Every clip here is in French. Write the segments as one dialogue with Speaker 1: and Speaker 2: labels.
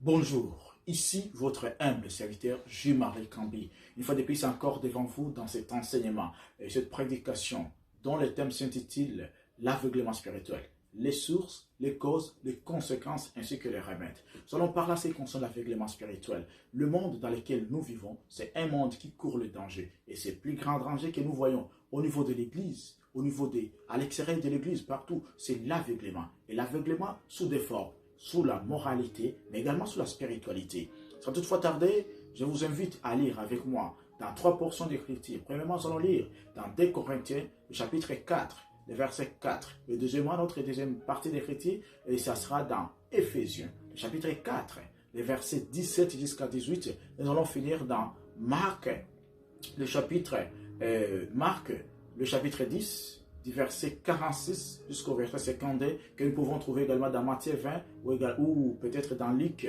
Speaker 1: Bonjour, ici votre humble serviteur Jules-Marie Cambi. Une fois de plus encore devant vous dans cet enseignement et cette prédication dont le thème s'intitule l'aveuglement spirituel. Les sources, les causes, les conséquences ainsi que les remèdes. Nous allons parler ce qui concerne l'aveuglement spirituel. Le monde dans lequel nous vivons, c'est un monde qui court le danger. Et c'est le plus grand danger que nous voyons au niveau de l'Église, à l'extérieur de l'Église, partout, c'est l'aveuglement. Et l'aveuglement sous des formes, sous la moralité, mais également sous la spiritualité. Sans toutefois tarder, je vous invite à lire avec moi dans 3 portions d'écriture. Premièrement, nous allons lire dans 2 Corinthiens, le chapitre 4, le verset 4. Et deuxièmement, notre deuxième partie d'écriture, et ça sera dans Éphésiens, le chapitre 4, les versets 17 jusqu'à 18. Et nous allons finir dans Marc, le chapitre 10, du verset 46 jusqu'au verset 52, que nous pouvons trouver également dans Matthieu 20 ou peut-être dans Luc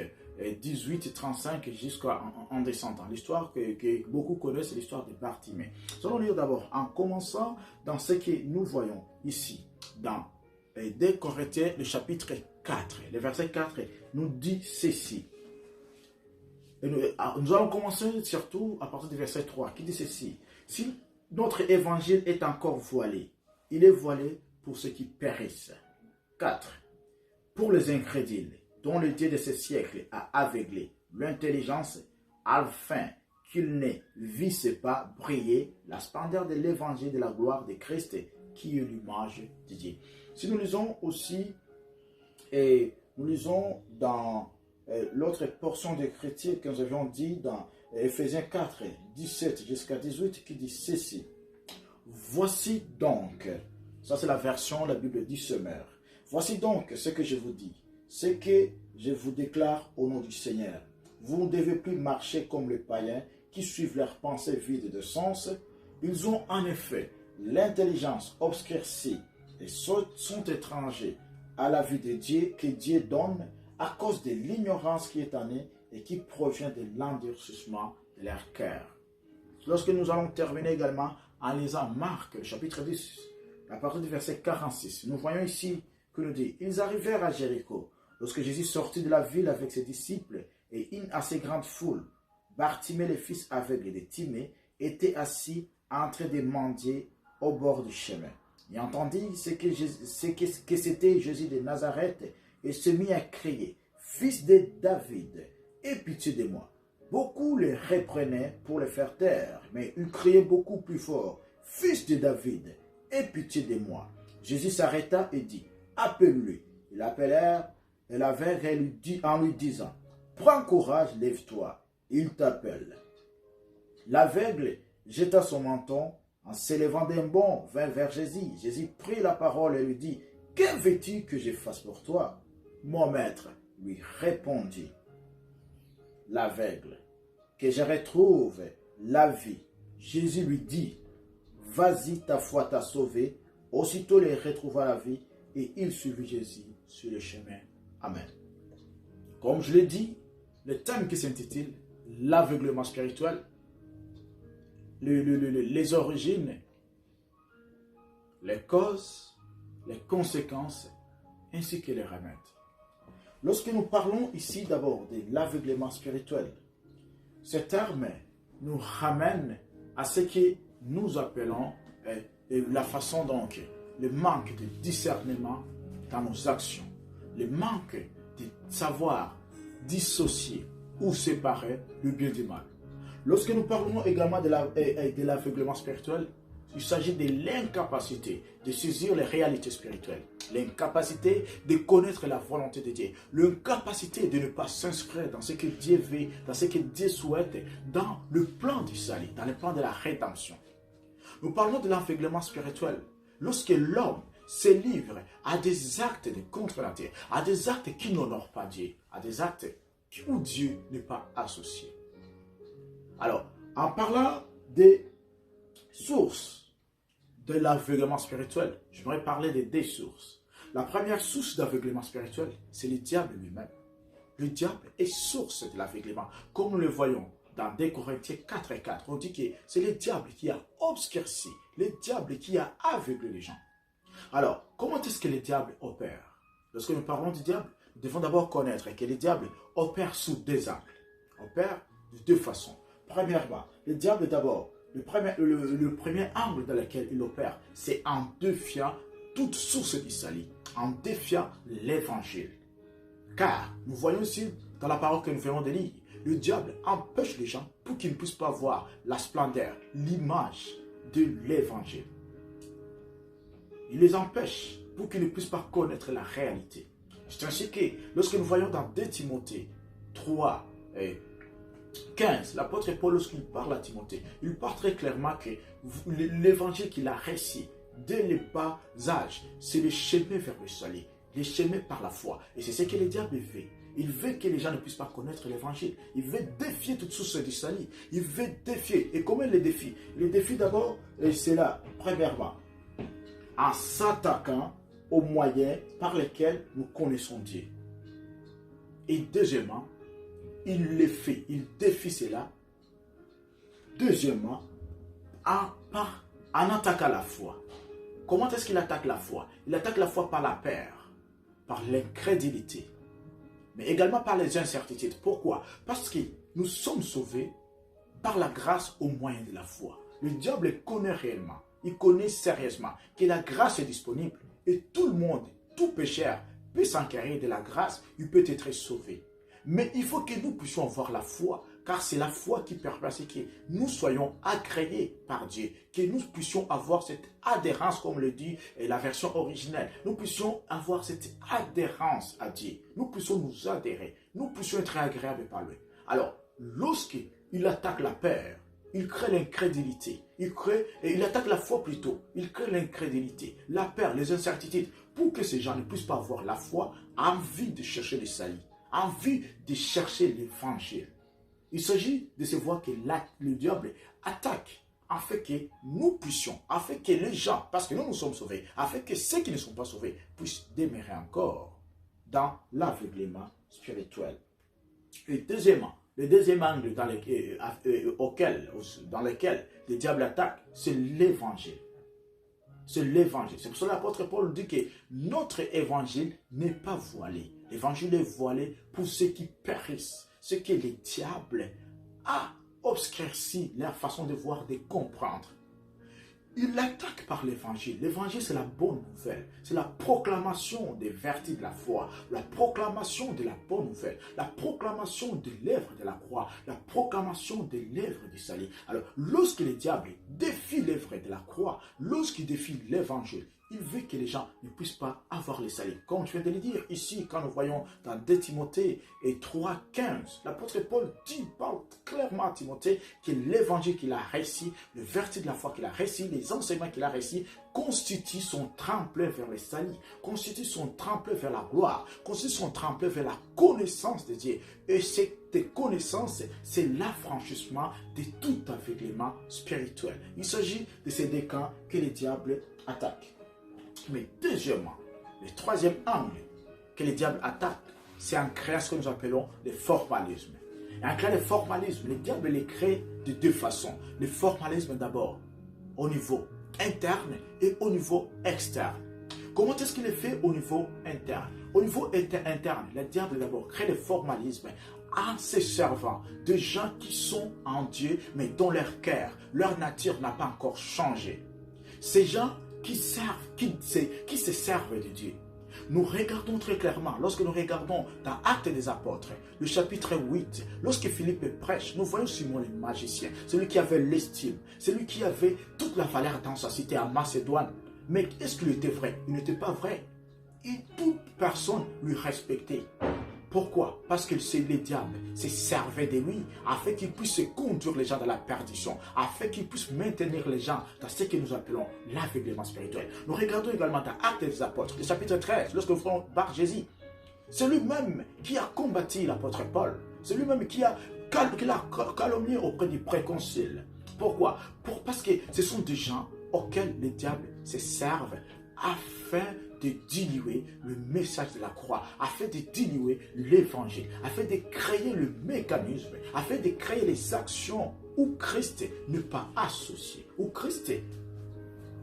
Speaker 1: 18, 35 jusqu'en descendant. L'histoire que beaucoup connaissent, c'est l'histoire de Bartimée. Nous allons lire d'abord en commençant dans ce que nous voyons ici, dans 2 Corinthiens, le chapitre 4. Le verset 4 nous dit ceci. Et nous allons commencer surtout à partir du verset 3 qui dit ceci. Si notre évangile est encore voilé, il est voilé pour ceux qui périssent. 4. Pour les incrédules, dont le Dieu de ce siècle a aveuglé l'intelligence, afin qu'ils ne vissent pas briller la splendeur de l'évangile de la gloire de Christ, qui est l'image de Dieu. Si nous lisons aussi, et nous lisons dans l'autre portion d'écriture que nous avions dit dans Éphésiens 4, 17 jusqu'à 18, qui dit ceci. Voici donc, ça c'est la version, la Bible dit semeur. Voici donc ce que je vous dis, ce que je vous déclare au nom du Seigneur. Vous ne devez plus marcher comme les païens qui suivent leurs pensées vides de sens. Ils ont en effet l'intelligence obscurcie et sont étrangers à la vie de Dieu que Dieu donne à cause de l'ignorance qui est en eux et qui provient de l'endurcissement de leur cœur. Lorsque nous allons terminer également en lisant Marc, chapitre 10, à partir du verset 46, nous voyons ici que nous dit, ils arrivèrent à Jéricho, lorsque Jésus sortit de la ville avec ses disciples et une assez grande foule. Bartimée, le fils aveugle de Timée, était assis en train de mendier au bord du chemin. Il entendit que c'était Jésus de Nazareth et se mit à crier, fils de David, aie pitié de moi. Beaucoup le reprenaient pour le faire taire, mais il criait beaucoup plus fort, fils de David, aie pitié de moi. Jésus s'arrêta et dit, appelle-le. Ils l'appelèrent et l'aveugle en lui disant, prends courage, lève-toi, il t'appelle. L'aveugle jeta son menton, en s'élevant d'un bond, vint vers Jésus. Jésus prit la parole et lui dit, que veux-tu que je fasse pour toi? Mon maître, lui répondit l'aveugle, que je retrouve la vie. Jésus lui dit, vas-y, ta foi t'a sauvé. Aussitôt il retrouva la vie et il suivit Jésus sur le chemin. Amen. Comme je l'ai dit, le thème qui s'intitule l'aveuglement spirituel, les origines, les causes, les conséquences ainsi que les remèdes. Lorsque nous parlons ici d'abord de l'aveuglement spirituel, ce terme nous ramène à ce que nous appelons la façon donc, le manque de discernement dans nos actions, le manque de savoir dissocier ou séparer le bien du mal. Lorsque nous parlons également de l'aveuglement spirituel, il s'agit de l'incapacité de saisir les réalités spirituelles, l'incapacité de connaître la volonté de Dieu, l'incapacité de ne pas s'inscrire dans ce que Dieu veut, dans ce que Dieu souhaite, dans le plan du salut, dans le plan de la rédemption. Nous parlons de l'aveuglement spirituel lorsque l'homme se livre à des actes de contre la terre, à des actes qui n'honorent pas Dieu, à des actes où Dieu n'est pas associé. Alors, en parlant des sources de l'aveuglement spirituel, j'aimerais parler de 2 sources. La première source d'aveuglement spirituel, c'est le diable lui-même. Le diable est source de l'aveuglement. Comme nous le voyons dans 2 Corinthiens 4 et 4, on dit que c'est le diable qui a obscurci, le diable qui a aveuglé les gens. Alors, comment est-ce que le diable opère? Lorsque nous parlons du diable devons d'abord connaître que le diable opère sous deux angles. Opère de deux façons. Premièrement, le diable d'abord, le premier angle dans lequel il opère, c'est en défiant toute source du salut, en défiant l'évangile. Car nous voyons ici, dans la parole que nous venons de lire, le diable empêche les gens pour qu'ils ne puissent pas voir la splendeur, l'image de l'évangile. Il les empêche pour qu'ils ne puissent pas connaître la réalité. C'est ainsi que lorsque nous voyons dans 2 Timothée 3 et 15, l'apôtre Paul, lorsqu'il parle à Timothée, il parle très clairement que l'évangile qu'il a réussi dès les bas âges, c'est le chemin vers le salut, le chemin par la foi. Et c'est ce que le diable veut. Il veut que les gens ne puissent pas connaître l'évangile. Il veut défier toute source du salut. Il veut défier. Et comment il les défie? Il les défie d'abord, et c'est là, premièrement, en s'attaquant aux moyens par lesquels nous connaissons Dieu. Et deuxièmement, il le fait, il défie cela. Deuxièmement, en attaquant la foi. Comment est-ce qu'il attaque la foi? Il attaque la foi par la peur, par l'incrédulité, mais également par les incertitudes. Pourquoi? Parce que nous sommes sauvés par la grâce au moyen de la foi. Le diable connaît réellement, il connaît sérieusement que la grâce est disponible et tout le monde, tout pécheur peut s'enquérir de la grâce, il peut être sauvé. Mais il faut que nous puissions avoir la foi, car c'est la foi qui permet que nous soyons agréés par Dieu, que nous puissions avoir cette adhérence, comme le dit la version originelle. Nous puissions avoir cette adhérence à Dieu. Nous puissions nous adhérer. Nous puissions être agréables par lui. Alors, lorsqu'il attaque la peur, il crée l'incrédulité. Il attaque la foi plutôt. Il crée l'incrédulité, la peur, les incertitudes, pour que ces gens ne puissent pas avoir la foi, envie de chercher le salut, envie de chercher l'évangile. Il s'agit de se voir que le diable attaque afin que nous puissions, afin que les gens, parce que nous sommes sauvés, afin que ceux qui ne sont pas sauvés puissent demeurer encore dans l'aveuglement spirituel. Et deuxièmement, le deuxième angle dans lequel le diable attaque, c'est l'évangile. C'est l'évangile. C'est pour cela que l'apôtre Paul dit que notre évangile n'est pas voilé. L'évangile est voilé pour ceux qui périssent. Ce que le diable a obscurci leur façon de voir, de comprendre. Il l'attaque par l'évangile. L'évangile, c'est la bonne nouvelle. C'est la proclamation des vertus de la foi. La proclamation de la bonne nouvelle. La proclamation de l'œuvre de la croix. La proclamation de l'œuvre du salut. Alors, lorsque le diable défie l'œuvre de la croix, lorsqu'il défie l'évangile, il veut que les gens ne puissent pas avoir le salut. Comme je viens de le dire ici, quand nous voyons dans 2 Timothée et 3,15, l'apôtre Paul parle clairement à Timothée que l'évangile qu'il a réussi, le vertu de la foi qu'il a réussi, les enseignements qu'il a réussi, constituent son tremplin vers le salut, constituent son tremplin vers la gloire, constituent son tremplin vers la connaissance de Dieu. Et cette connaissance, c'est l'affranchissement de tout aveuglement spirituel. Il s'agit de ces deux camps que le diable attaque. Mais deuxièmement, le troisième angle que le diable attaque, c'est en créant ce que nous appelons le formalisme. Et en créant le formalisme, le diable les crée de deux façons. Le formalisme d'abord au niveau interne et au niveau externe. Comment est-ce qu'il est fait au niveau interne? Au niveau interne, le diable d'abord crée le formalisme en se servant de gens qui sont en Dieu, mais dont leur cœur, leur nature n'a pas encore changé. Ces gens qui se servent de Dieu. Nous regardons très clairement, lorsque nous regardons dans Actes des Apôtres, le chapitre 8, lorsque Philippe prêche, nous voyons Simon le magicien, celui qui avait l'estime, celui qui avait toute la valeur dans sa cité à Macédoine. Mais est-ce qu'il était vrai? Il n'était pas vrai. Et toute personne lui respectait. Pourquoi? Parce que c'est le diable se servait de lui afin qu'il puisse conduire les gens dans la perdition, afin qu'il puisse maintenir les gens dans ce que nous appelons l'aveuglement spirituel. Nous regardons également dans Actes des Apôtres, le chapitre 13, lorsque nous faisons Bar Jésus. C'est lui-même qui a combattu l'apôtre Paul. C'est lui-même qui a calomnié auprès du préconcile. Pourquoi? Parce que ce sont des gens auxquels le diable se servent afin de diluer le message de la croix, afin de diluer l'évangile, afin de créer le mécanisme, afin de créer les actions où Christ n'est pas associé, où Christ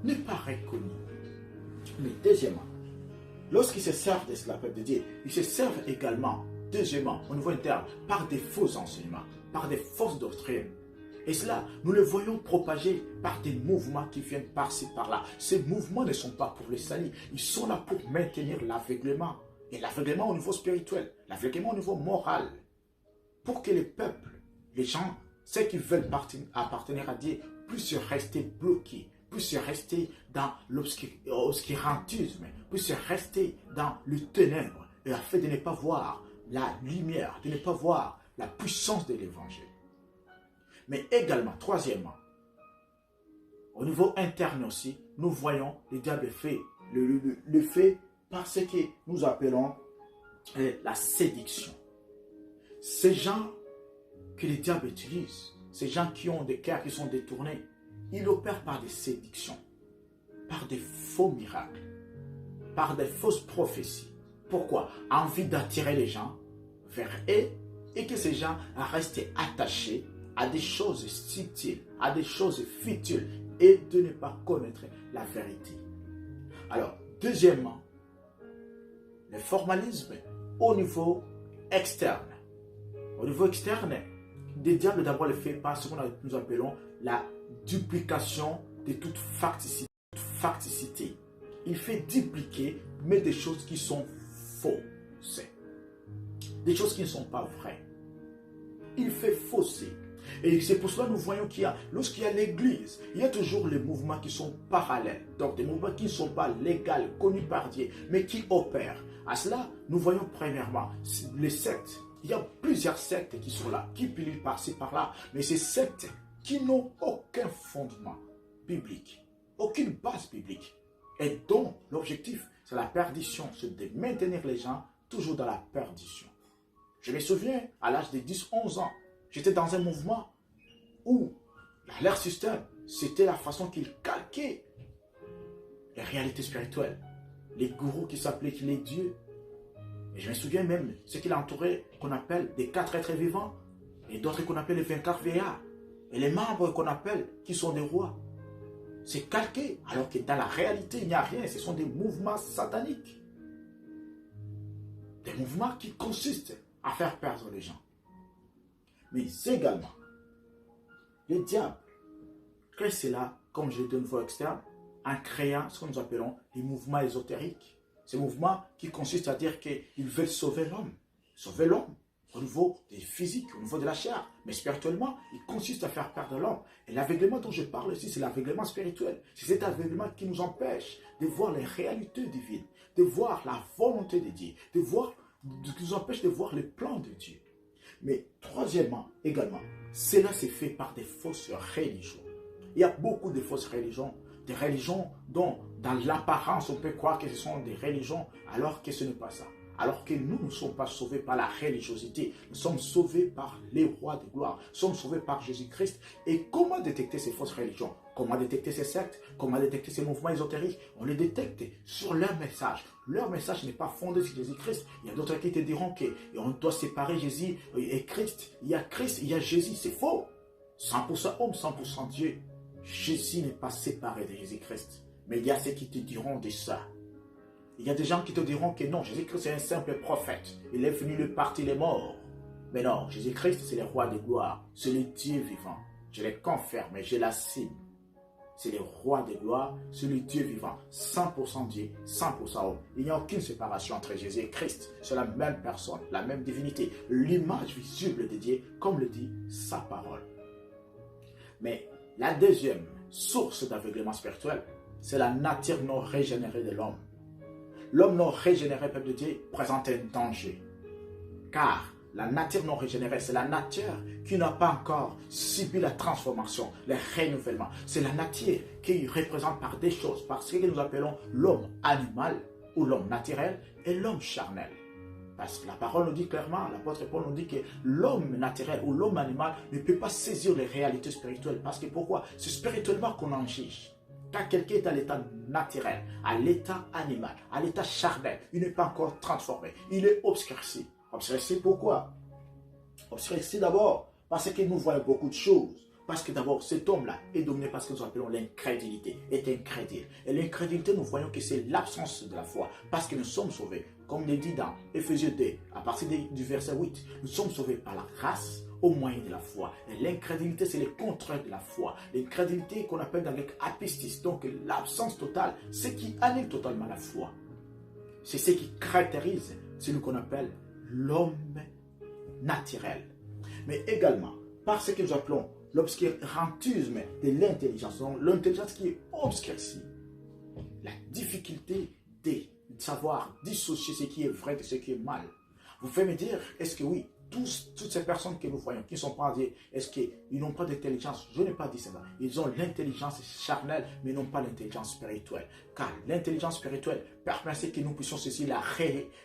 Speaker 1: n'est pas reconnu. Mais deuxièmement, Lorsqu'ils se servent de cela, peuple de Dieu, ils se servent également, deuxièmement, au niveau interne, par des faux enseignements, par des fausses doctrines. Et cela, nous le voyons propager par des mouvements qui viennent par-ci, par-là. Ces mouvements ne sont pas pour les salir, ils sont là pour maintenir l'aveuglement. Et l'aveuglement au niveau spirituel, l'aveuglement au niveau moral. Pour que les peuples, les gens, ceux qui veulent appartenir à Dieu, puissent rester bloqués, puissent rester dans l'obscurantisme, puissent rester dans le ténèbre, et afin de ne pas voir la lumière, de ne pas voir la puissance de l'évangile. Mais également, troisièmement, au niveau interne aussi, nous voyons le diable fait, le fait par ce que nous appelons la séduction. Ces gens que le diable utilise, ces gens qui ont des cœurs qui sont détournés, ils opèrent par des séductions, par des faux miracles, par des fausses prophéties. Pourquoi? Envie d'attirer les gens vers eux et que ces gens restent attachés à des choses subtiles, à des choses futiles et de ne pas connaître la vérité. Alors, deuxièmement, le formalisme au niveau externe. Au niveau externe, le diable d'abord le fait par ce que nous appelons la duplication de toute facticité. Il fait dupliquer, mais des choses qui sont fausses. Des choses qui ne sont pas vraies. Il fait fausser. Et c'est pour cela que nous voyons lorsqu'il y a l'église, il y a toujours les mouvements qui sont parallèles. Donc des mouvements qui ne sont pas légaux, connus par Dieu, mais qui opèrent. À cela, nous voyons premièrement les sectes. Il y a plusieurs sectes qui sont là, qui pilulent par-ci, par-là. Mais ces sectes qui n'ont aucun fondement biblique, aucune base biblique. Et dont l'objectif, c'est la perdition, c'est de maintenir les gens toujours dans la perdition. Je me souviens, à l'âge de 10-11 ans, j'étais dans un mouvement où leur système, c'était la façon qu'ils calquaient les réalités spirituelles. Les gourous qui s'appelaient les dieux. Et je me souviens même ce qu'il entourait, qu'on appelle des 4 êtres vivants, et d'autres qu'on appelle les 24 veillards, et les membres qu'on appelle qui sont des rois. C'est calqué, alors que dans la réalité, il n'y a rien. Ce sont des mouvements sataniques. Des mouvements qui consistent à faire perdre les gens. Mais également, le diable crée cela, comme je l'ai dit au niveau externe, en créant ce que nous appelons les mouvements ésotériques. Ces mouvements qui consistent à dire qu'ils veulent sauver l'homme. Sauver l'homme au niveau des physiques, au niveau de la chair. Mais spirituellement, il consiste à faire perdre l'homme. Et l'aveuglement dont je parle ici, c'est l'aveuglement spirituel. C'est cet aveuglement qui nous empêche de voir les réalités divines, de voir la volonté de Dieu, qui nous empêche de voir les plans de Dieu. Mais troisièmement, également, cela s'est fait par des fausses religions. Il y a beaucoup de fausses religions, des religions dont, dans l'apparence, on peut croire que ce sont des religions, alors que ce n'est pas ça. Alors que nous ne sommes pas sauvés par la religiosité, nous sommes sauvés par les rois de gloire, nous sommes sauvés par Jésus-Christ. Et comment détecter ces fausses religions? Comment détecter ces sectes? Comment détecter ces mouvements ésotériques? On les détecte sur leur message. Leur message n'est pas fondé sur Jésus-Christ. Il y a d'autres qui te diront qu'on doit séparer Jésus et Christ. Il y a Christ, il y a Jésus. C'est faux. 100% homme, 100% Dieu. Jésus n'est pas séparé de Jésus-Christ. Mais il y a ceux qui te diront de ça. Il y a des gens qui te diront que non, Jésus-Christ est un simple prophète. Il est venu le partir les morts. Mais non, Jésus-Christ c'est le roi de gloire. C'est le Dieu vivant. Je le confirme et je l'assume. C'est le roi de gloire, c'est le Dieu vivant. 100% Dieu, 100% homme. Il n'y a aucune séparation entre Jésus et Christ. C'est la même personne, la même divinité. L'image visible de Dieu, comme le dit sa parole. Mais la deuxième source d'aveuglement spirituel, c'est la nature non régénérée de l'homme. L'homme non régénéré, peuple de Dieu, présente un danger. Car la nature non régénérée, c'est la nature qui n'a pas encore subi la transformation, le renouvellement. C'est la nature qui représente par des choses, par ce que nous appelons l'homme animal ou l'homme naturel et l'homme charnel. Parce que la parole nous dit clairement, l'apôtre Paul nous dit que l'homme naturel ou l'homme animal ne peut pas saisir les réalités spirituelles. Parce que pourquoi? C'est spirituellement qu'on en juge. Quand quelqu'un est à l'état naturel, à l'état animal, à l'état charnel, il n'est pas encore transformé. Il est obscurci. Obscurci pourquoi? Obscurci d'abord parce que nous voyons beaucoup de choses. Parce que d'abord, cet homme-là est dominé par ce que nous appelons l'incrédulité, est incrédule. Et l'incrédulité, nous voyons que c'est l'absence de la foi, parce que nous sommes sauvés. Comme il est dit dans Éphésiens 2, à partir du verset 8, nous sommes sauvés par la grâce au moyen de la foi. Et l'incrédulité, c'est le contraire de la foi. L'incrédulité qu'on appelle dans le grec apistis, donc l'absence totale, ce qui annule totalement la foi. C'est ce qui caractérise celui qu'on appelle l'homme naturel. Mais également, par ce que nous appelons l'obscurantisme de l'intelligence, donc l'intelligence qui est obscurcie, la difficulté de savoir dissocier ce qui est vrai de ce qui est mal. Vous faites me dire, est-ce que oui, toutes ces personnes que nous voyons, qui ne sont pas dit, est-ce qu'ils n'ont pas d'intelligence? Je n'ai pas dit cela. Ils ont l'intelligence charnelle, mais non pas l'intelligence spirituelle. Car l'intelligence spirituelle permet que nous puissions saisir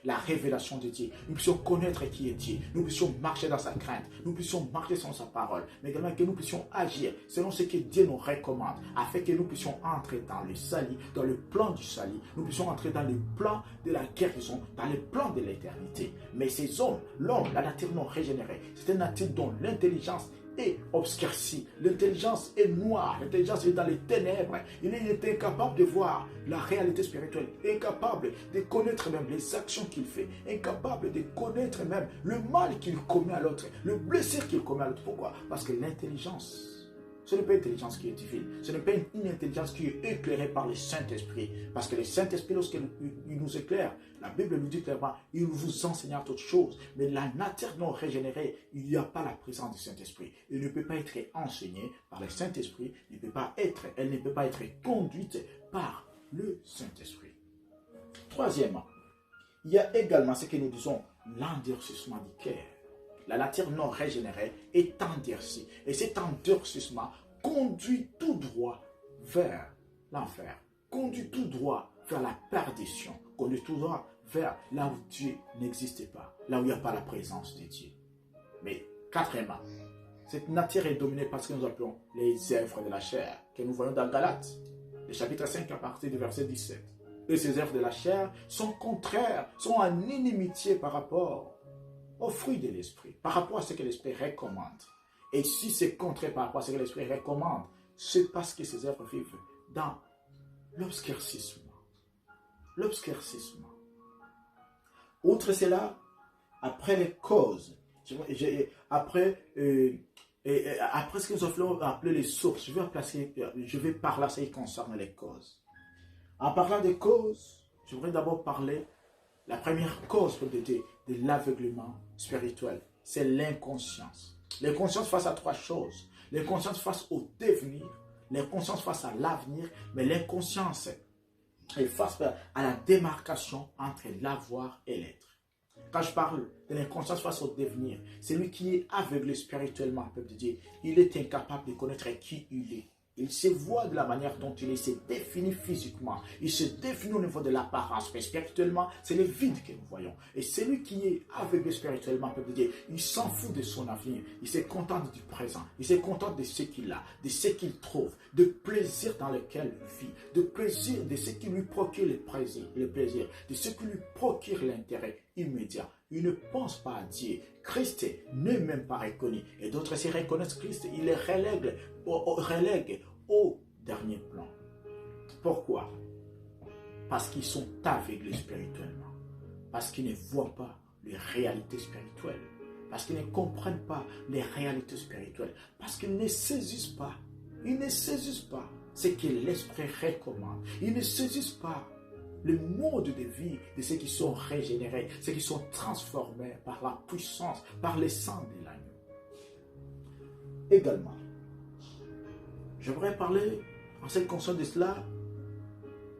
Speaker 1: la révélation de Dieu. Nous puissions connaître qui est Dieu. Nous puissions marcher dans sa crainte. Nous puissions marcher selon sa parole. Mais également que nous puissions agir selon ce que Dieu nous recommande, afin que nous puissions entrer dans le salut, dans le plan du salut. Nous puissions entrer dans le plan de la guérison, dans le plan de l'éternité. Mais ces hommes, l'homme, la nature non régénérée, c'est une nature dont l'intelligence est obscurcie, l'intelligence est noire, l'intelligence est dans les ténèbres. Il est incapable de voir la réalité spirituelle, incapable de connaître même les actions qu'il fait, incapable de connaître même le mal qu'il commet à l'autre, le blessure qu'il commet à l'autre. Pourquoi? Parce que l'intelligence, ce n'est pas une intelligence qui est divine, ce n'est pas une intelligence qui est éclairée par le Saint-Esprit. Parce que le Saint-Esprit, lorsqu'il nous éclaire, la Bible nous dit clairement, il vous enseignera toutes choses. Mais la nature non régénérée, il n'y a pas la présence du Saint-Esprit. Il ne peut pas être enseigné par le Saint-Esprit, elle ne peut pas être conduite par le Saint-Esprit. Troisièmement, il y a également ce que nous disons, l'endurcissement du cœur. La nature non régénérée est endurcie. Et cet endurcissement conduit tout droit vers l'enfer. Conduit tout droit vers la perdition. Conduit tout droit vers là où Dieu n'existe pas. Là où il n'y a pas la présence de Dieu. Mais quatrièmement, cette nature est dominée par ce que nous appelons les œuvres de la chair, que nous voyons dans Galates, le chapitre 5 à partir du verset 17. Et ces œuvres de la chair sont contraires, sont en inimitié par rapport au fruit de l'esprit, par rapport à ce que l'esprit recommande. Et si c'est contraire par rapport à ce que l'esprit recommande, c'est parce que ces œuvres vivent dans l'obscurcissement. L'obscurcissement. Outre cela, après les causes, après ce que nous appelons appeler les sources, je vais parler à ce qui concerne les causes. En parlant des causes, je voudrais d'abord parler. La première cause de l'aveuglement spirituel, c'est l'inconscience. L'inconscience face à trois choses. L'inconscience face au devenir, l'inconscience face à l'avenir, mais l'inconscience est face à la démarcation entre l'avoir et l'être. Quand je parle de l'inconscience face au devenir, c'est lui qui est aveuglé spirituellement, peuple de Dieu. Il est incapable de connaître qui il est. Il se voit de la manière dont il est, il se définit physiquement, il se définit au niveau de l'apparence, mais spirituellement, c'est le vide que nous voyons. Et celui qui est aveuglé spirituellement, peuple de Dieu, il s'en fout de son avenir, il se contente du présent, il se contente de ce qu'il a, de ce qu'il trouve, de plaisir dans lequel il vit, de plaisir, de ce qui lui procure le plaisir, de ce qui lui procure l'intérêt immédiat. Il ne pense pas à Dieu. Christ n'est même pas reconnu. Et d'autres, s'ils reconnaissent Christ, ils les relèguent au dernier plan. Pourquoi? Parce qu'ils sont aveuglés spirituellement. Parce qu'ils ne voient pas les réalités spirituelles. Parce qu'ils ne comprennent pas les réalités spirituelles. Parce qu'ils ne saisissent pas. Ils ne saisissent pas ce que l'Esprit recommande. Ils ne saisissent pas le mode de vie de ceux qui sont régénérés, ceux qui sont transformés par la puissance, par le sang de l'agneau. Également, j'aimerais parler en ce qui concerne de cela,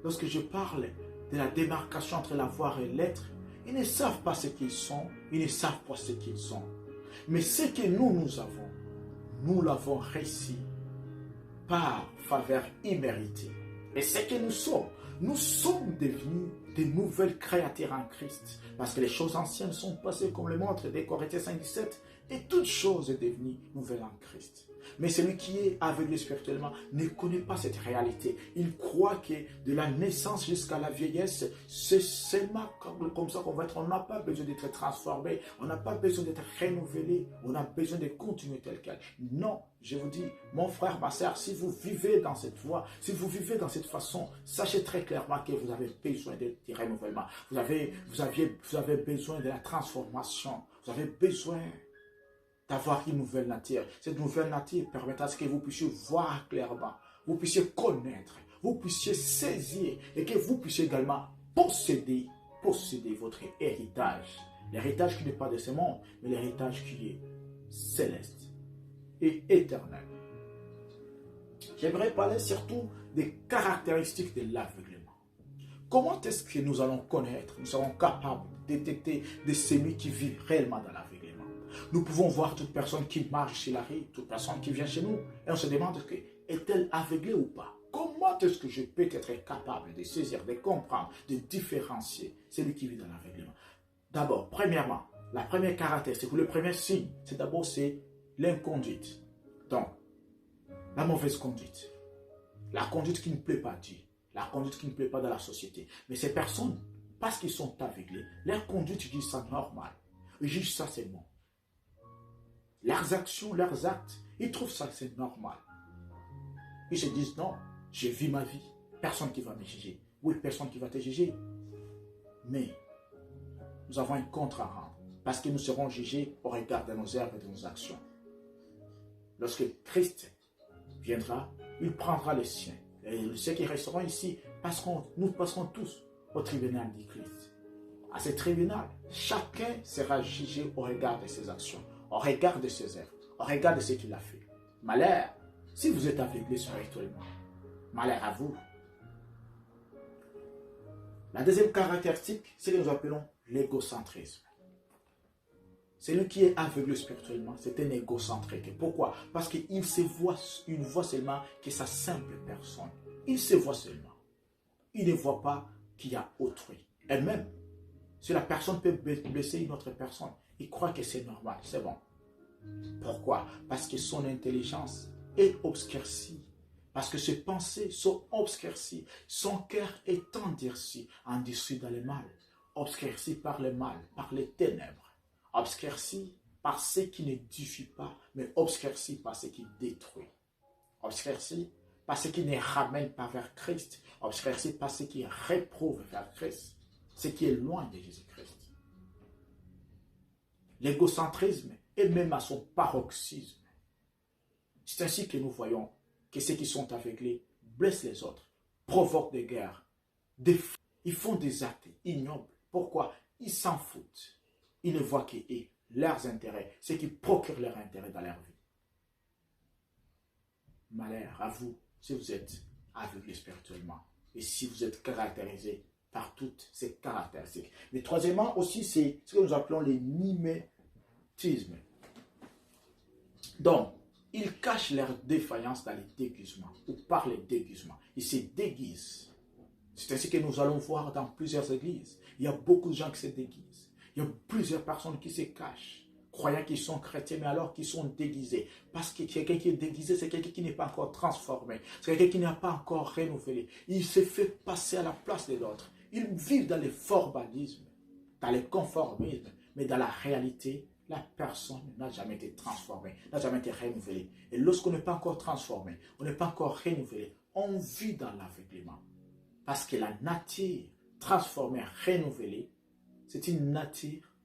Speaker 1: lorsque je parle de la démarcation entre l'avoir et l'être, ils ne savent pas ce qu'ils sont, ils ne savent pas ce qu'ils sont. Mais ce que nous avons, nous l'avons réussi par faveur imméritée. Et ce que nous sommes devenus de nouvelles créatures en Christ. Parce que les choses anciennes sont passées comme le montre des Corinthiens 5,17 et toute chose est devenue nouvelle en Christ. Mais celui qui est aveuglé spirituellement ne connaît pas cette réalité. Il croit que de la naissance jusqu'à la vieillesse, c'est seulement comme ça qu'on va être. On n'a pas besoin d'être transformé, on n'a pas besoin d'être renouvelé, on a besoin de continuer tel quel. Non, je vous dis, mon frère, ma soeur, si vous vivez dans cette voie, si vous vivez dans cette façon, sachez très clairement que vous avez besoin de renouvellement. Vous avez besoin de la transformation. Vous avez besoin d'avoir une nouvelle nature. Cette nouvelle nature permettra que vous puissiez voir clairement, vous puissiez connaître, vous puissiez saisir et que vous puissiez également posséder votre héritage. L'héritage qui n'est pas de ce monde, mais l'héritage qui est céleste et éternel. J'aimerais parler surtout des caractéristiques de l'aveuglement. Comment est-ce que nous allons connaître, nous serons capables de détecter de celui qui vit réellement dans l'aveuglement? Nous pouvons voir toute personne qui marche chez la rue, toute personne qui vient chez nous, et on se demande est-elle aveuglée ou pas? Comment est-ce que je peux être capable de saisir, de comprendre, de différencier celui qui vit dans l'aveuglement? D'abord, premièrement, la première caractéristique, ou le premier signe, c'est l'inconduite. Donc, la mauvaise conduite. La conduite qui ne plaît pas à Dieu. La conduite qui ne plaît pas dans la société. Mais ces personnes, parce qu'ils sont aveuglés, leur conduite jugent ça normal. Ils jugent ça c'est bon. Leurs actions, leurs actes, ils trouvent ça c'est normal. Ils se disent non, je vis ma vie. Personne qui va me juger. Oui, personne qui va te juger. Mais nous avons un compte à rendre. Parce que nous serons jugés au regard de nos œuvres et de nos actions. Lorsque Christ viendra, il prendra les siens. Et ceux qui resteront ici, nous passerons tous au tribunal du Christ. À ce tribunal, chacun sera jugé au regard de ses actions, au regard de ses œuvres, au regard de ce qu'il a fait. Malheur, si vous êtes aveuglé spirituellement, malheur à vous. La deuxième caractéristique, c'est ce que nous appelons l'égocentrisme. Celui qui est aveuglé spirituellement, c'est un égocentrique. Pourquoi? Parce qu'il voit seulement que sa simple personne. Il se voit seulement. Il ne voit pas qu'il y a autrui. Et même, si la personne peut blesser une autre personne, il croit que c'est normal, c'est bon. Pourquoi? Parce que son intelligence est obscurcie. Parce que ses pensées sont obscurcies. Son cœur est endurci dans le mal. Obscurci par le mal, par les ténèbres. Obscurci par ce qui n'édifie pas, mais obscurci par ce qui détruit. Obscurci par ce qui ne ramène pas vers Christ. Obscurci par ce qui réprouve vers Christ. Ce qui est loin de Jésus-Christ. L'égocentrisme est même à son paroxysme. C'est ainsi que nous voyons que ceux qui sont aveuglés blessent les autres, provoquent des guerres, ils font des actes ignobles. Pourquoi? Ils s'en foutent. Ils ne voient que leurs intérêts, ce qui procure leur intérêt dans leur vie. Malheur à vous si vous êtes aveuglé spirituellement et si vous êtes caractérisé par toutes ces caractéristiques. Mais troisièmement aussi, c'est ce que nous appelons les mimétismes. Donc, ils cachent leurs défaillances dans les déguisements ou par les déguisements. Ils se déguisent. C'est ainsi que nous allons voir dans plusieurs églises. Il y a beaucoup de gens qui se déguisent. Il y a plusieurs personnes qui se cachent, croyant qu'ils sont chrétiens, mais alors qu'ils sont déguisés. Parce que quelqu'un qui est déguisé, c'est quelqu'un qui n'est pas encore transformé. C'est quelqu'un qui n'a pas encore renouvelé. Il se fait passer à la place de l'autre. Ils vivent dans le formalisme, dans le conformisme, mais dans la réalité, la personne n'a jamais été transformée, n'a jamais été renouvelée. Et lorsqu'on n'est pas encore transformé, on n'est pas encore renouvelé, on vit dans l'aveuglement. Parce que la nature transformée, renouvelée, c'est une nature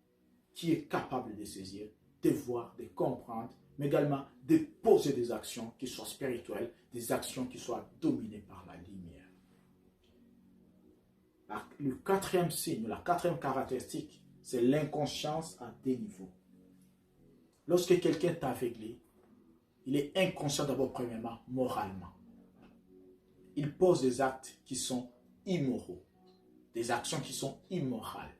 Speaker 1: qui est capable de saisir, de voir, de comprendre, mais également de poser des actions qui soient spirituelles, des actions qui soient dominées par la lumière. Le quatrième signe, la quatrième caractéristique, c'est l'inconscience à deux niveaux. Lorsque quelqu'un est aveuglé, il est inconscient d'abord premièrement, moralement. Il pose des actes qui sont immoraux, des actions qui sont immorales.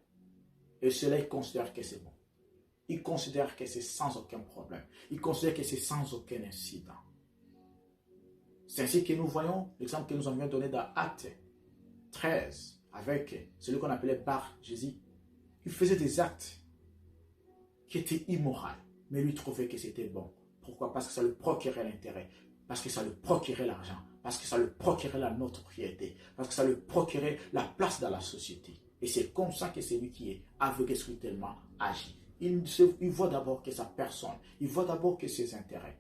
Speaker 1: Et cela, il considère que c'est bon. Il considère que c'est sans aucun problème. Il considère que c'est sans aucun incident. C'est ainsi que nous voyons l'exemple que nous avions donné dans Actes 13, avec celui qu'on appelait Bar Jésus. Il faisait des actes qui étaient immoraux, mais lui trouvait que c'était bon. Pourquoi? Parce que ça lui procurait l'intérêt, parce que ça lui procurait l'argent, parce que ça lui procurait la notoriété, parce que ça lui procurait la place dans la société. Et c'est comme ça que celui qui est aveugle spirituellement agit. Il voit d'abord que sa personne, il voit d'abord que ses intérêts.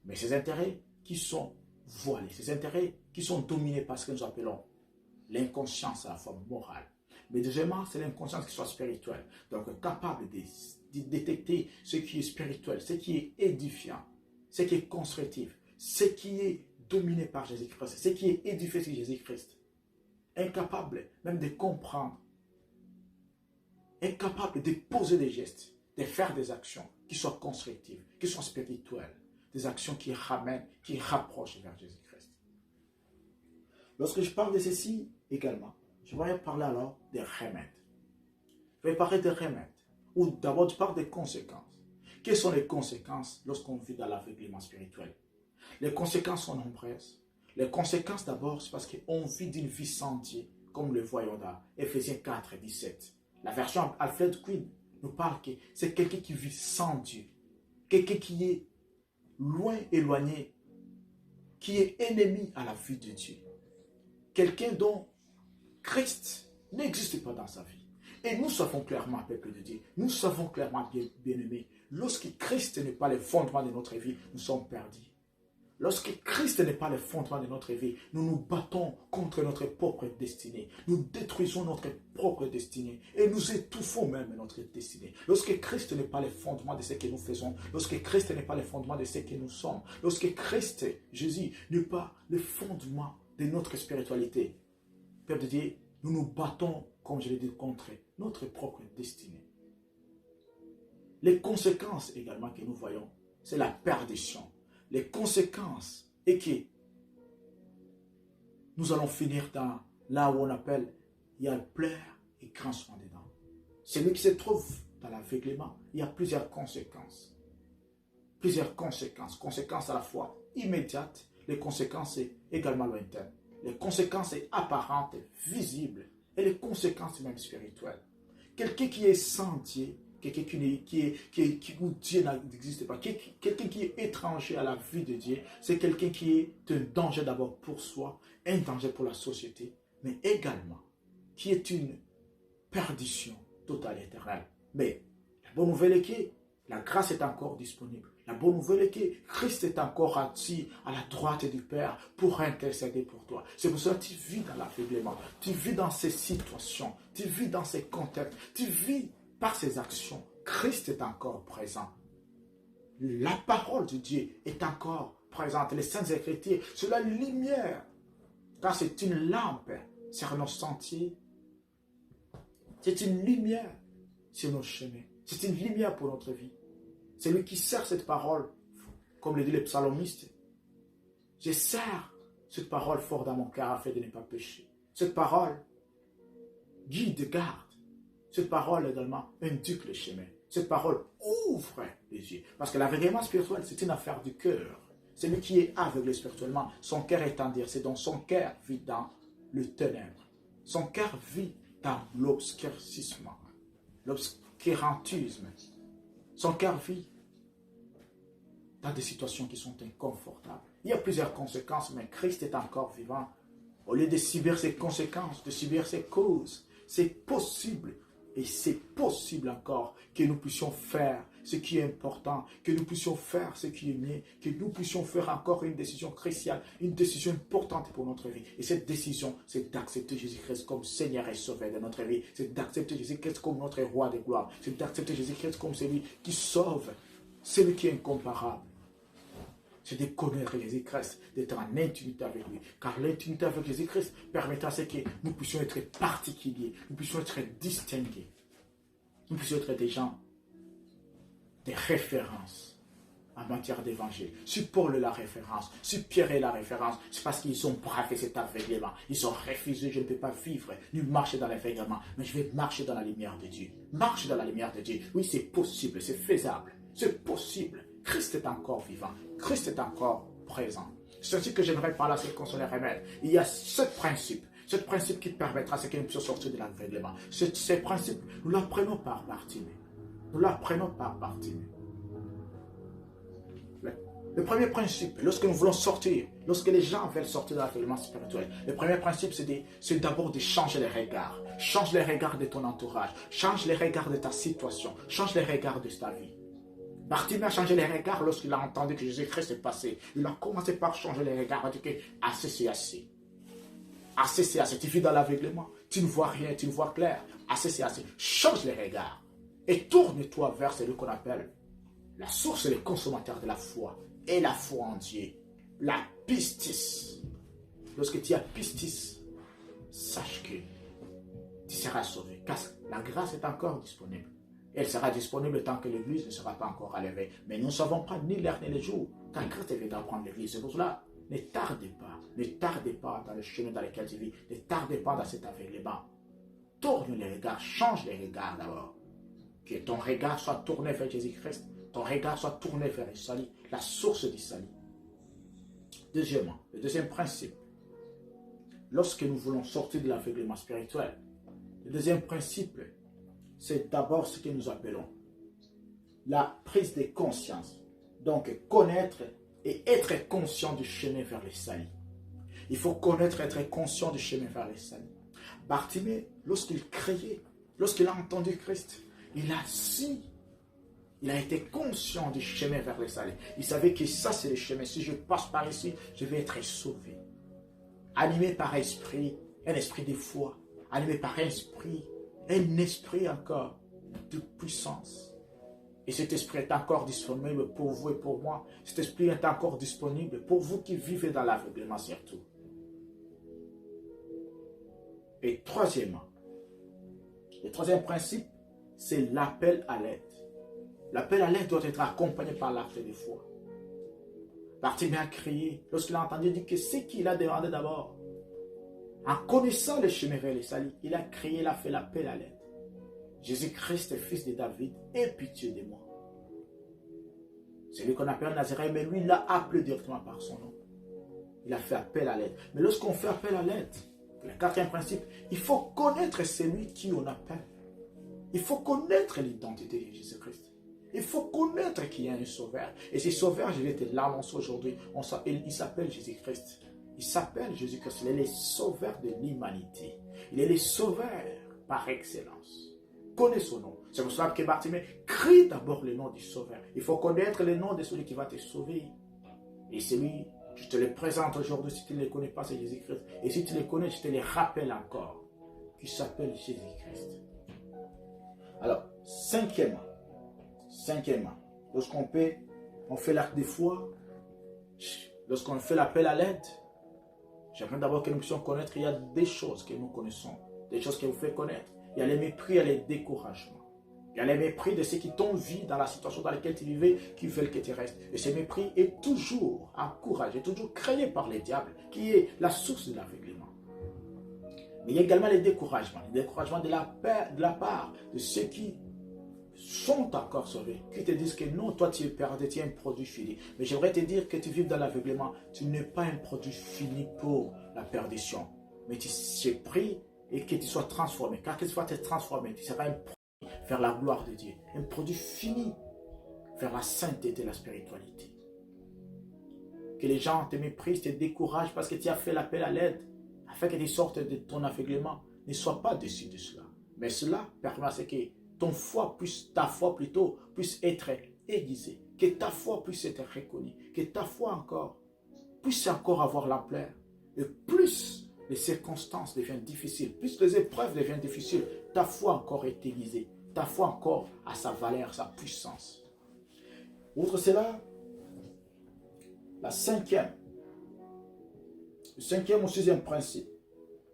Speaker 1: Mais ces intérêts qui sont voilés, ces intérêts qui sont dominés par ce que nous appelons l'inconscience à la forme morale. Mais deuxièmement, c'est l'inconscience qui soit spirituelle. Donc, capable de détecter ce qui est spirituel, ce qui est édifiant, ce qui est constructif, ce qui est dominé par Jésus-Christ, ce qui est édifié sur Jésus-Christ. Incapable même de comprendre, incapable de poser des gestes, de faire des actions qui soient constructives, qui soient spirituelles, des actions qui ramènent, qui rapprochent vers Jésus-Christ. Lorsque je parle de ceci également, je vais parler alors des remèdes. Je vais parler des remèdes. Ou d'abord, je parle des conséquences. Quelles sont les conséquences lorsqu'on vit dans l'aveuglement spirituel? Les conséquences sont nombreuses. Les conséquences d'abord, c'est parce qu'on vit d'une vie sans Dieu, comme le voyons dans Ephésiens 4, 17. La version Alfred Quinn nous parle que c'est quelqu'un qui vit sans Dieu. Quelqu'un qui est loin, éloigné, qui est ennemi à la vie de Dieu. Quelqu'un dont Christ n'existe pas dans sa vie. Et nous savons clairement, peuple de Dieu, nous savons clairement, bien-aimés, lorsque Christ n'est pas le fondement de notre vie, nous sommes perdus. Lorsque Christ n'est pas le fondement de notre vie, nous nous battons contre notre propre destinée. Nous détruisons notre propre destinée et nous étouffons même notre destinée. Lorsque Christ n'est pas le fondement de ce que nous faisons, lorsque Christ n'est pas le fondement de ce que nous sommes, lorsque Christ, Jésus, n'est pas le fondement de notre spiritualité, Père de Dieu, nous nous battons, comme je l'ai dit, contre notre propre destinée. Les conséquences également que nous voyons, c'est la perdition. Les conséquences est que nous allons finir dans là où on appelle, il y a pleurs et grincement des dents. Celui qui se trouve dans l'aveuglement, il y a plusieurs conséquences. Plusieurs conséquences. Conséquences à la fois immédiates, les conséquences également lointaines. Les conséquences apparentes, visibles, et les conséquences même spirituelles. Quelqu'un qui est sans Dieu, quelqu'un où Dieu n'existe pas, quelqu'un qui est étranger à la vie de Dieu, c'est quelqu'un qui est un danger d'abord pour soi, un danger pour la société, mais également qui est une perdition totale et éternelle. Mais la bonne nouvelle est que la grâce est encore disponible. La bonne nouvelle est que Christ est encore assis à la droite du Père pour intercéder pour toi. C'est pour ça que tu vis dans l'aveuglement, tu vis dans ces situations, tu vis dans ces contextes, tu vis par ses actions. Christ est encore présent. La parole de Dieu est encore présente. Les Saintes Écritures, c'est la lumière, car c'est une lampe sur nos sentiers. C'est une lumière sur nos chemins. C'est une lumière pour notre vie. Celui qui sert cette parole, comme le dit le psalmiste, je sers cette parole fort dans mon cœur afin de ne pas pécher. Cette parole guide, garde. Cette parole également indique le chemin. Cette parole ouvre les yeux. Parce que l'aveuglement spirituel, c'est une affaire du cœur. Celui qui est aveugle spirituellement, son cœur est endurci, donc son cœur vit dans le ténèbre. Son cœur vit dans l'obscurcissement, l'obscurantisme. Son cœur vit dans des situations qui sont inconfortables. Il y a plusieurs conséquences, mais Christ est encore vivant. Au lieu de subir ses conséquences, de subir ses causes, c'est possible. Et c'est possible encore que nous puissions faire ce qui est important, que nous puissions faire ce qui est mieux, que nous puissions faire encore une décision cruciale, une décision importante pour notre vie. Et cette décision, c'est d'accepter Jésus-Christ comme Seigneur et Sauveur de notre vie. C'est d'accepter Jésus-Christ comme notre Roi de gloire. C'est d'accepter Jésus-Christ comme celui qui sauve, celui qui est incomparable. C'est de connaître Jésus-Christ, d'être en intimité avec lui. Car l'intimité avec Jésus-Christ permettra ce que nous puissions être particuliers, nous puissions être distingués. Nous puissions être des gens, des références en matière d'évangile. Si Paul est la référence, si Pierre est la référence, c'est parce qu'ils ont bravé cet aveuglement. Ils ont refusé, je ne peux pas vivre, ni marcher dans l'aveuglement, mais je vais marcher dans la lumière de Dieu. Marche dans la lumière de Dieu. Oui, c'est possible, c'est faisable, c'est possible. Christ est encore vivant. Christ est encore présent. C'est ainsi que j'aimerais parler à ce qu'on les remèdes. Il y a 7 principes. Ce principe qui permettra ce que nous puissions sortir de l'aveuglement. Ces principes, nous l'apprenons par Bartimée. Nous l'apprenons par Bartimée. Le premier principe, lorsque nous voulons sortir, lorsque les gens veulent sortir de l'aveuglement spirituel, le premier principe, c'est d'abord de changer les regards. Change les regards de ton entourage. Change les regards de ta situation. Change les regards de ta vie. Bartimée a changé les regards lorsqu'il a entendu que Jésus-Christ est passé. Il a commencé par changer les regards. Il a dit que assez, c'est assez. Assez, c'est assez. Tu vis dans l'aveuglement. Tu ne vois rien, tu ne vois clair. Assez, c'est assez. Change les regards. Et tourne-toi vers celui qu'on appelle la source et le consommateur de la foi. Et la foi en Dieu. La pistis. Lorsque tu as pistis, sache que tu seras sauvé. Car la grâce est encore disponible. Elle sera disponible tant que l'Église ne sera pas encore enlevée. Mais nous ne savons pas ni l'heure ni le jour. Quand Christ viendra prendre l'Église, c'est pour cela. Ne tardez pas dans le chemin dans lequel tu vis. Ne tardez pas dans cet aveuglement. Tourne les regards, change les regards d'abord. Que ton regard soit tourné vers Jésus-Christ. Ton regard soit tourné vers le salut, la source du salut. Deuxièmement, le deuxième principe. Lorsque nous voulons sortir de l'aveuglement spirituel, le deuxième principe, c'est d'abord ce que nous appelons la prise de conscience. Donc, connaître et être conscient du chemin vers le salut. Il faut connaître et être conscient du chemin vers le salut. Bartimée, lorsqu'il criait, lorsqu'il a entendu Christ, il a su, il a été conscient du chemin vers le salut. Il savait que ça, c'est le chemin. Si je passe par ici, je vais être sauvé. Animé par esprit, un esprit de foi. Animé par un esprit encore de puissance. Et cet esprit est encore disponible pour vous et pour moi. Cet esprit est encore disponible pour vous qui vivez dans l'aveuglement surtout. Et troisièmement, le troisième principe, c'est l'appel à l'aide. L'appel à l'aide doit être accompagné par l'acte de foi. Bartimée a crié lorsqu'il a entendu dire que ce qu'il a demandé d'abord, en connaissant le chemin vers le salut, il a crié, il a fait l'appel à l'aide. Jésus-Christ, fils de David, aie pitié de moi. C'est lui qu'on appelle Nazareth, mais lui, il l'a appelé directement par son nom. Il a fait appel à l'aide. Mais lorsqu'on fait appel à l'aide, le quatrième principe, il faut connaître celui qui on appelle. Il faut connaître l'identité de Jésus-Christ. Il faut connaître qu'il y a un sauveur. Et ce sauveur, je vais te l'annoncer aujourd'hui, il s'appelle Jésus-Christ. Il s'appelle Jésus-Christ. Il est le sauveur de l'humanité. Il est le sauveur par excellence. Connais son nom. C'est pour cela que Bartimée crie d'abord le nom du sauveur. Il faut connaître le nom de celui qui va te sauver. Et celui, je te le présente aujourd'hui. Si tu ne le connais pas, c'est Jésus-Christ. Et si tu le connais, je te le rappelle encore. Qui s'appelle Jésus-Christ. Alors, cinquièmement, lorsqu'on fait l'acte de foi, lorsqu'on fait l'appel à l'aide, j'aimerais d'abord que nous puissions connaître, il y a des choses que nous connaissons, des choses qui vous font connaître. Il y a les mépris, il y a les découragements. Il y a les mépris de ceux qui t'ont vu dans la situation dans laquelle tu vivais, qui veulent que tu restes. Et ce mépris est toujours encouragé, toujours créé par les diables, qui est la source de l'aveuglement. Mais il y a également les découragements de la part de ceux qui sont encore sauvés, qui te disent que non, toi tu es perdu, tu es un produit fini. Mais j'aimerais te dire que tu vis dans l'aveuglement, tu n'es pas un produit fini pour la perdition. Mais tu es pris et que tu sois transformé. Car que tu sois transformé, tu seras un produit vers la gloire de Dieu. Un produit fini vers la sainteté et la spiritualité. Que les gens te méprisent, te découragent parce que tu as fait l'appel à l'aide, afin que tu sortes de ton aveuglement. Ne sois pas déçu de cela. Mais cela permet à ce que ta foi puisse être aiguisée. Que ta foi puisse être reconnue. Que ta foi puisse encore avoir l'ampleur. Et plus les circonstances deviennent difficiles, plus les épreuves deviennent difficiles, ta foi encore est aiguisée. Ta foi encore a sa valeur, sa puissance. Outre cela, le cinquième ou sixième principe,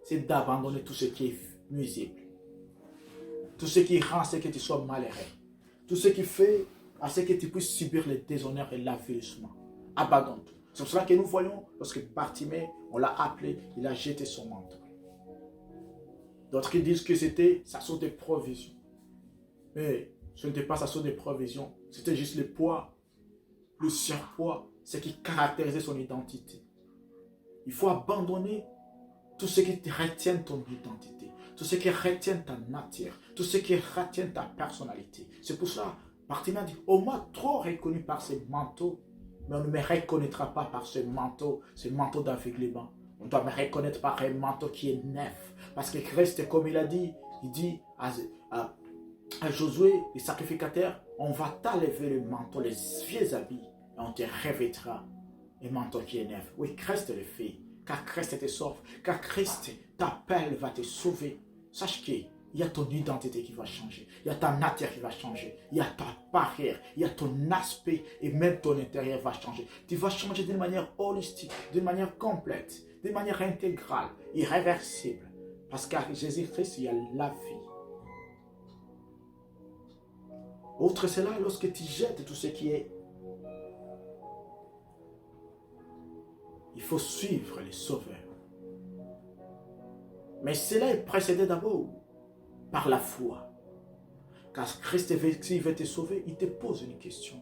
Speaker 1: c'est d'abandonner tout ce qui est nuisible. Tout ce qui rend à ce que tu sois malheureux. Tout ce qui fait à ce que tu puisses subir le déshonneur et l'avilissement. Abandonne tout. C'est pour cela que nous voyons, lorsque Bartimée, on l'a appelé, il a jeté son manteau. D'autres qui disent que c'était sa source de provision. Mais ce n'était pas sa source de provision. C'était juste le poids, le surpoids, ce qui caractérisait son identité. Il faut abandonner tout ce qui retient ton identité, tout ce qui retient ta nature, tout ce qui retient ta personnalité. C'est pour cela, Bartimée dit, on m'a trop reconnu par ce manteau, mais on ne me reconnaîtra pas par ce manteau d'aveuglement. On doit me reconnaître par un manteau qui est neuf. Parce que Christ, comme il a dit, il dit à Josué, le sacrificateur, on va t'enlever le manteau, les vieux habits, et on te revêtira un manteau qui est neuf. Oui, Christ le fait, car Christ te sauve, car Christ t'appelle, va te sauver. Sache qu'il y a ton identité qui va changer, il y a ta nature qui va changer, il y a ta barrière, il y a ton aspect, et même ton intérieur va changer. Tu vas changer d'une manière holistique, d'une manière complète, d'une manière intégrale, irréversible. Parce qu'à Jésus-Christ, il y a la vie. Outre cela, lorsque tu jettes tout ce qui est, il faut suivre les sauveurs. Mais cela est précédé d'abord par la foi. Car Christ, s'il veut te sauver, il te pose une question.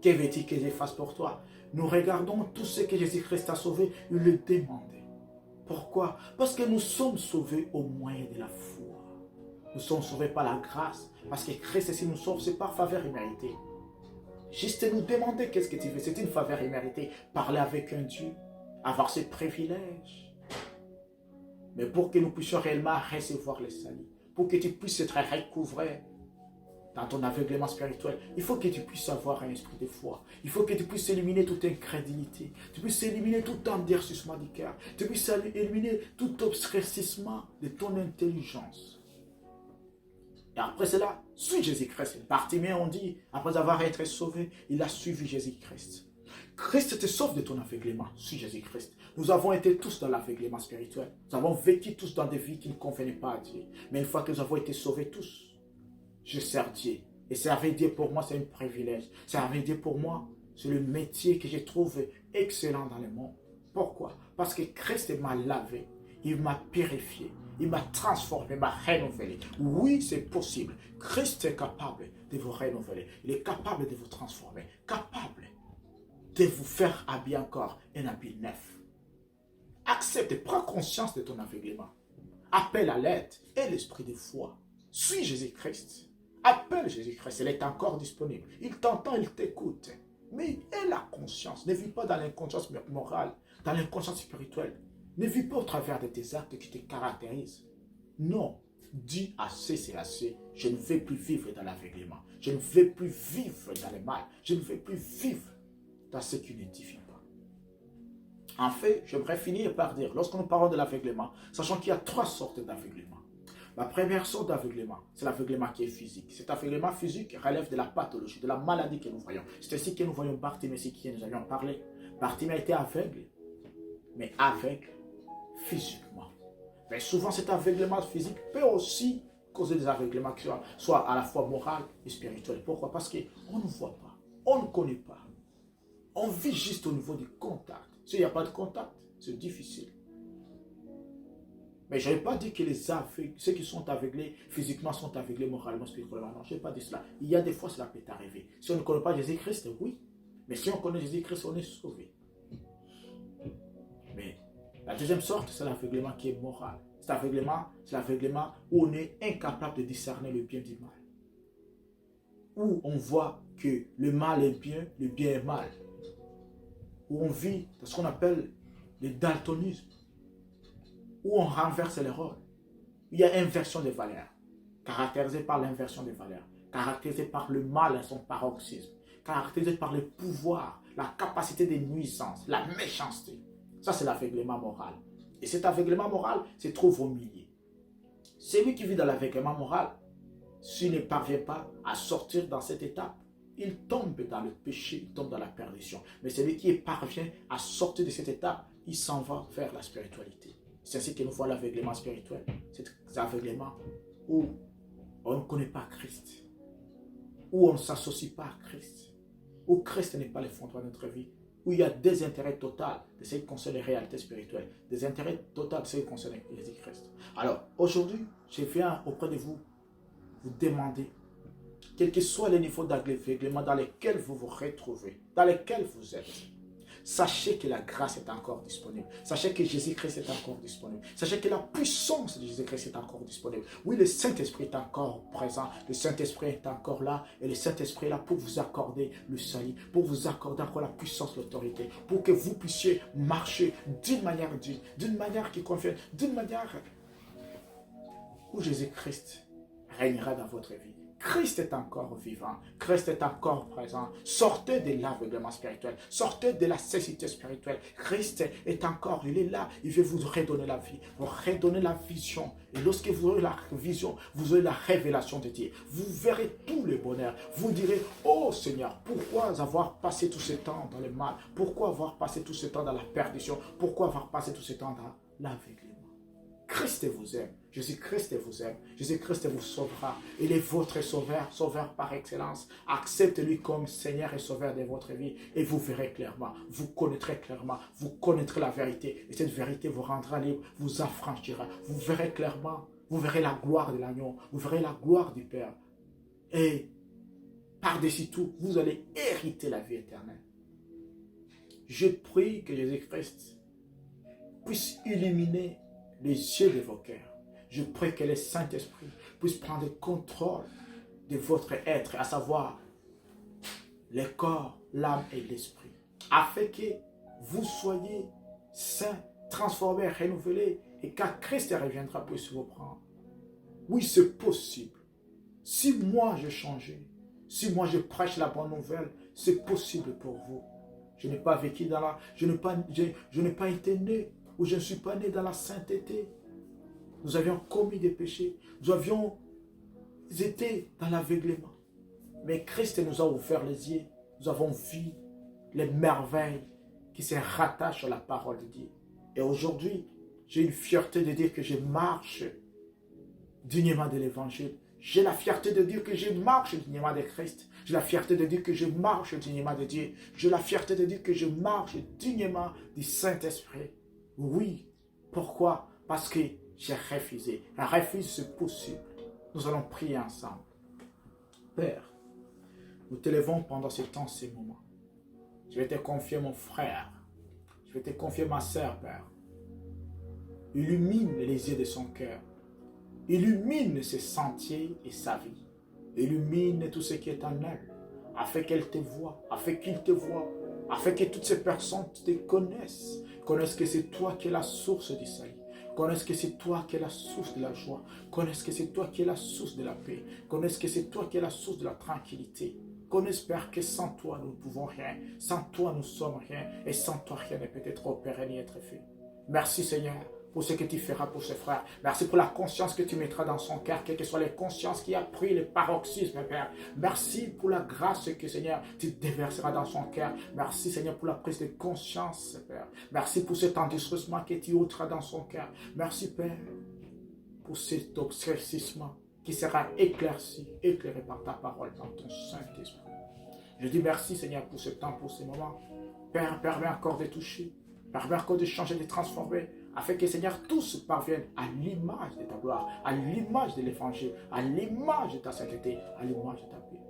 Speaker 1: Que veux-tu que je fasse pour toi? Nous regardons tout ce que Jésus-Christ a sauvé, il le demandait. Pourquoi? Parce que nous sommes sauvés au moyen de la foi. Nous sommes sauvés par la grâce. Parce que Christ, si nous sauve, c'est par faveur imméritée. Juste nous demander qu'est-ce que tu veux. C'est une faveur imméritée. Parler avec un Dieu. Avoir ce privilège. Mais pour que nous puissions réellement recevoir le salut. Pour que tu puisses être recouvré dans ton aveuglement spirituel, il faut que tu puisses avoir un esprit de foi. Il faut que tu puisses éliminer toute incrédulité. Tu puisses éliminer tout endurcissement du cœur. Tu puisses éliminer tout obscurcissement de ton intelligence. Et après cela, suis Jésus-Christ. Bartimée, on dit, après avoir été sauvé, il a suivi Jésus-Christ. Christ te sauve de ton aveuglement. Suis Jésus-Christ. Nous avons été tous dans l'aveuglement spirituel. Nous avons vécu tous dans des vies qui ne convenaient pas à Dieu. Mais une fois que nous avons été sauvés tous, je sers Dieu. Et servir Dieu pour moi, c'est un privilège. Servir Dieu pour moi, c'est le métier que je trouve excellent dans le monde. Pourquoi? Parce que Christ m'a lavé. Il m'a purifié. Il m'a transformé, m'a renouvelé. Oui, c'est possible. Christ est capable de vous renouveler. Il est capable de vous transformer. Capable de vous faire habiller encore un habit neuf. Accepte, prends conscience de ton aveuglement. Appelle à l'aide et l'esprit de foi. Suis Jésus-Christ. Appelle Jésus-Christ. Il est encore disponible. Il t'entend, il t'écoute. Mais aie la conscience. Ne vis pas dans l'inconscience morale, dans l'inconscience spirituelle. Ne vis pas au travers de tes actes qui te caractérisent. Non. Dis assez, c'est assez. Je ne veux plus vivre dans l'aveuglement. Je ne veux plus vivre dans le mal. Je ne veux plus vivre dans ce qui n'édifie pas. En fait, j'aimerais finir par dire, lorsque nous parlons de l'aveuglement, sachant qu'il y a 3 sortes d'aveuglement. La première sorte d'aveuglement, c'est l'aveuglement qui est physique. Cet aveuglement physique relève de la pathologie, de la maladie que nous voyons. C'est ainsi que nous voyons Bartimée, c'est qui nous avions parlé. Bartimée était aveugle, mais aveugle physiquement. Mais souvent, cet aveuglement physique peut aussi causer des aveuglements qui soient à la fois moral et spirituel. Pourquoi? Parce qu'on ne voit pas, on ne connaît pas. On vit juste au niveau du contact. S'il n'y a pas de contact, c'est difficile. Mais je n'ai pas dit que les aveugles, ceux qui sont aveuglés physiquement sont aveuglés moralement, spirituellement. Non, je n'ai pas dit cela. Il y a des fois, cela peut arriver. Si on ne connaît pas Jésus-Christ, oui. Mais si on connaît Jésus-Christ, on est sauvé. Mais la deuxième sorte, c'est l'aveuglement qui est moral. Cet aveuglement, c'est l'aveuglement où on est incapable de discerner le bien du mal. Où on voit que le mal est bien, le bien est mal. Où on vit dans ce qu'on appelle le daltonisme. Où on renverse les rôles. Il y a inversion des valeurs, caractérisée par l'inversion des valeurs, caractérisée par le mal à son paroxysme, caractérisée par le pouvoir, la capacité de nuisance, la méchanceté. Ça, c'est l'aveuglement moral. Et cet aveuglement moral se trouve au milieu. Celui qui vit dans l'aveuglement moral, s'il ne parvient pas à sortir dans cette étape, il tombe dans le péché, il tombe dans la perdition. Mais celui qui parvient à sortir de cette étape, il s'en va vers la spiritualité. C'est ainsi que nous voyons l'aveuglement spirituel. Cet aveuglement où on ne connaît pas Christ, où on ne s'associe pas à Christ, où Christ n'est pas le fondement de notre vie, où il y a des intérêts totaux de ce qui concerne les réalités spirituelles, des intérêts totaux de ce qui concerne Jésus-Christ. Alors, aujourd'hui, je viens auprès de vous demander, quel que soit le niveau d'aveuglement dans lequel vous vous retrouvez, dans lequel vous êtes, Sachez que la grâce est encore disponible. Sachez que Jésus-Christ est encore disponible. Sachez que la puissance de Jésus-Christ est encore disponible. Oui, le Saint-Esprit est encore présent. Le Saint-Esprit est encore là. Et le Saint-Esprit est là pour vous accorder le salut, pour vous accorder encore la puissance, l'autorité, pour que vous puissiez marcher d'une manière digne, d'une manière qui convienne, d'une manière où Jésus-Christ régnera dans votre vie. Christ est encore vivant, Christ est encore présent. Sortez de l'aveuglement spirituel, sortez de la cécité spirituelle. Christ est encore, il est là, il veut vous redonner la vie, vous redonner la vision. Et lorsque vous aurez la vision, vous aurez la révélation de Dieu. Vous verrez tout le bonheur. Vous direz, oh Seigneur, pourquoi avoir passé tout ce temps dans le mal? Pourquoi avoir passé tout ce temps dans la perdition? Pourquoi avoir passé tout ce temps dans l'aveuglement? Christ vous aime. Jésus-Christ vous aime. Jésus-Christ vous sauvera. Il est votre sauveur, sauveur par excellence. Acceptez-lui comme Seigneur et sauveur de votre vie et vous verrez clairement. Vous connaîtrez clairement. Vous connaîtrez la vérité. Et cette vérité vous rendra libre, vous affranchira. Vous verrez clairement. Vous verrez la gloire de l'agneau. Vous verrez la gloire du Père. Et par-dessus tout, vous allez hériter la vie éternelle. Je prie que Jésus-Christ puisse illuminer les yeux de vos cœurs. Je prie que le Saint-Esprit puisse prendre le contrôle de votre être, à savoir le corps, l'âme et l'esprit, afin que vous soyez saints, transformés, renouvelés, et quand Christ reviendra, puisse vous prendre. Oui, c'est possible. Si moi j'ai changé, si moi je prêche la bonne nouvelle, c'est possible pour vous. Je n'ai pas vécu dans la... Je n'ai pas été né, ou je ne suis pas né dans la sainteté. Nous avions commis des péchés. Nous avions été dans l'aveuglement. Mais Christ nous a ouvert les yeux. Nous avons vu les merveilles qui se rattachent à la parole de Dieu. Et aujourd'hui, j'ai une fierté de dire que je marche dignement de l'évangile. J'ai la fierté de dire que je marche dignement de Christ. J'ai la fierté de dire que je marche dignement de Dieu. J'ai la fierté de dire que je marche dignement du Saint-Esprit. Oui. Pourquoi? Parce que j'ai refusé. Un refus, c'est possible. Nous allons prier ensemble. Père, nous t'élevons pendant ce temps, ces moments. Je vais te confier mon frère. Je vais te confier ma sœur, Père. Illumine les yeux de son cœur. Illumine ses sentiers et sa vie. Illumine tout ce qui est en elle, afin qu'elle te voie, afin qu'il te voie, afin que toutes ces personnes te connaissent que c'est toi qui es la source du salut, connaissent que c'est toi qui es la source de la joie, connaissent que c'est toi qui es la source de la paix, connaissent que c'est toi qui es la source de la tranquillité. Connaissent, Père, que sans toi nous ne pouvons rien, sans toi nous sommes rien, et sans toi rien ne peut être opéré ni être fait. Merci Seigneur pour ce que tu feras pour ce frère. Merci pour la conscience que tu mettras dans son cœur, quelles que soient les consciences qui a pris le paroxysme, Père. Merci pour la grâce que, Seigneur, tu déverseras dans son cœur. Merci, Seigneur, pour la prise de conscience, Père. Merci pour cet endurcissement que tu ôteras dans son cœur. Merci, Père, pour cet obscurcissement qui sera éclairé par ta parole dans ton Saint-Esprit. Je dis merci, Seigneur, pour ce temps, pour ce moment. Père, permets encore de toucher, permets encore de changer, de transformer, afin que, Seigneur, tous parviennent à l'image de ta gloire, à l'image de l'évangile, à l'image de ta sainteté, à l'image de ta paix.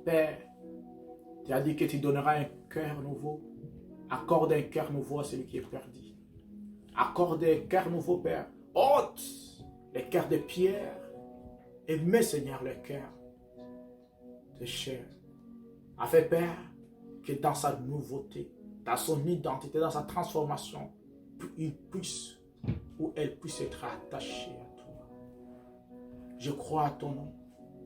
Speaker 1: Père, tu as dit que tu donneras un cœur nouveau. Accorde un cœur nouveau à celui qui est perdu. Accorde un cœur nouveau, Père. Ôte les cœurs de pierre et mets, Seigneur, le cœur de chair. Afin, Père, que dans sa nouveauté, dans son identité, dans sa transformation, il puisse ou elle puisse être attachée à toi. Je crois à ton nom,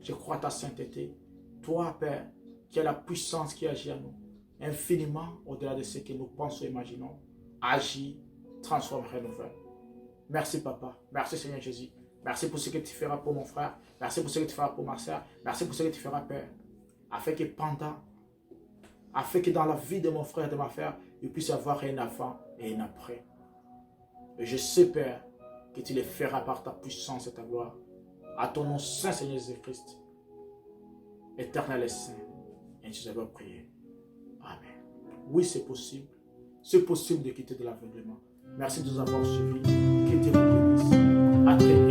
Speaker 1: je crois à ta sainteté. Toi, Père, qui as la puissance qui agit à nous, infiniment au-delà de ce que nous pensons et imaginons, agis, transforme, renouvelle. Merci, Papa. Merci, Seigneur Jésus. Merci pour ce que tu feras pour mon frère. Merci pour ce que tu feras pour ma soeur. Merci pour ce que tu feras, Père. Afin que dans la vie de mon frère et de ma soeur, il puisse y avoir un avant et un après. Et je sais, Père, que tu les feras par ta puissance et ta gloire. À ton nom saint, Seigneur Jésus-Christ, éternel et saint, et je vais prier. Amen. Oui, c'est possible. C'est possible de quitter de l'aveuglement. Merci de nous avoir suivis. Que Dieu vous bénisse. À très bientôt.